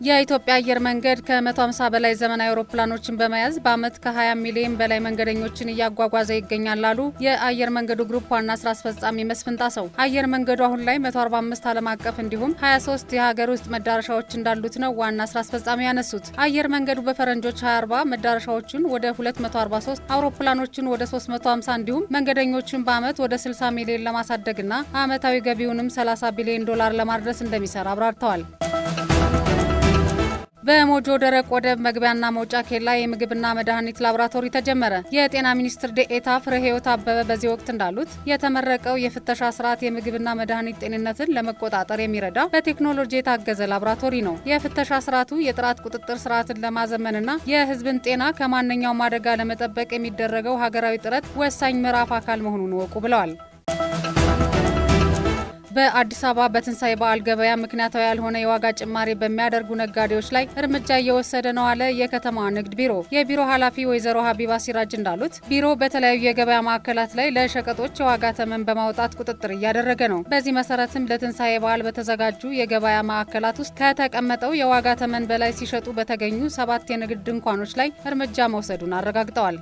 የኢትዮጵያ አየር መንገድ ከ150 በላይ ዘመናዊ አውሮፕላኖችን በመያዝ በአመት ከ20 ሚሊዮን በላይ መንገደኞችን እያጓጓዘ ይገኛል አሉ የአየር መንገዱ ግሩፕ ዋና ስራ አስፈጻሚ መስፍን ጣሰው። አየር መንገዱ አሁን ላይ 145 ዓለም አቀፍ እንዲሁም 23 የሀገር ውስጥ መዳረሻዎች እንዳሉት ነው ዋና ስራ አስፈጻሚ ያነሱት። አየር መንገዱ በፈረንጆች 2040 መዳረሻዎችን ወደ 243፣ አውሮፕላኖችን ወደ 350 እንዲሁም መንገደኞችን በአመት ወደ 60 ሚሊዮን ለማሳደግና አመታዊ ገቢውንም $30 ቢሊዮን ለማድረስ እንደሚሰራ አብራርተዋል። በሞጆ ደረቅ ወደብ መግቢያና መውጫ ኬላ የምግብና መድኃኒት ላቦራቶሪ ተጀመረ። የጤና ሚኒስትር ዴኤታ ፍሬህይወት አበበ በዚህ ወቅት እንዳሉት የተመረቀው የፍተሻ ስርዓት የምግብና መድኃኒት ጤንነትን ለመቆጣጠር የሚረዳ በቴክኖሎጂ የታገዘ ላቦራቶሪ ነው። የፍተሻ ስርዓቱ የጥራት ቁጥጥር ስርዓትን ለማዘመንና የህዝብን ጤና ከማንኛውም አደጋ ለመጠበቅ የሚደረገው ሀገራዊ ጥረት ወሳኝ ምዕራፍ አካል መሆኑን ወቁ ብለዋል። በአዲስ አበባ በትንሳኤ በዓል ገበያ ምክንያታዊ ያልሆነ የዋጋ ጭማሪ በሚያደርጉ ነጋዴዎች ላይ እርምጃ እየወሰደ ነው አለ የከተማዋ ንግድ ቢሮ። የቢሮ ኃላፊ ወይዘሮ ሀቢባ ሲራጅ እንዳሉት ቢሮ በተለያዩ የገበያ ማዕከላት ላይ ለሸቀጦች የዋጋ ተመን በማውጣት ቁጥጥር እያደረገ ነው። በዚህ መሰረትም ለትንሳኤ በዓል በተዘጋጁ የገበያ ማዕከላት ውስጥ ከተቀመጠው የዋጋ ተመን በላይ ሲሸጡ በተገኙ 7 የንግድ ድንኳኖች ላይ እርምጃ መውሰዱን አረጋግጠዋል።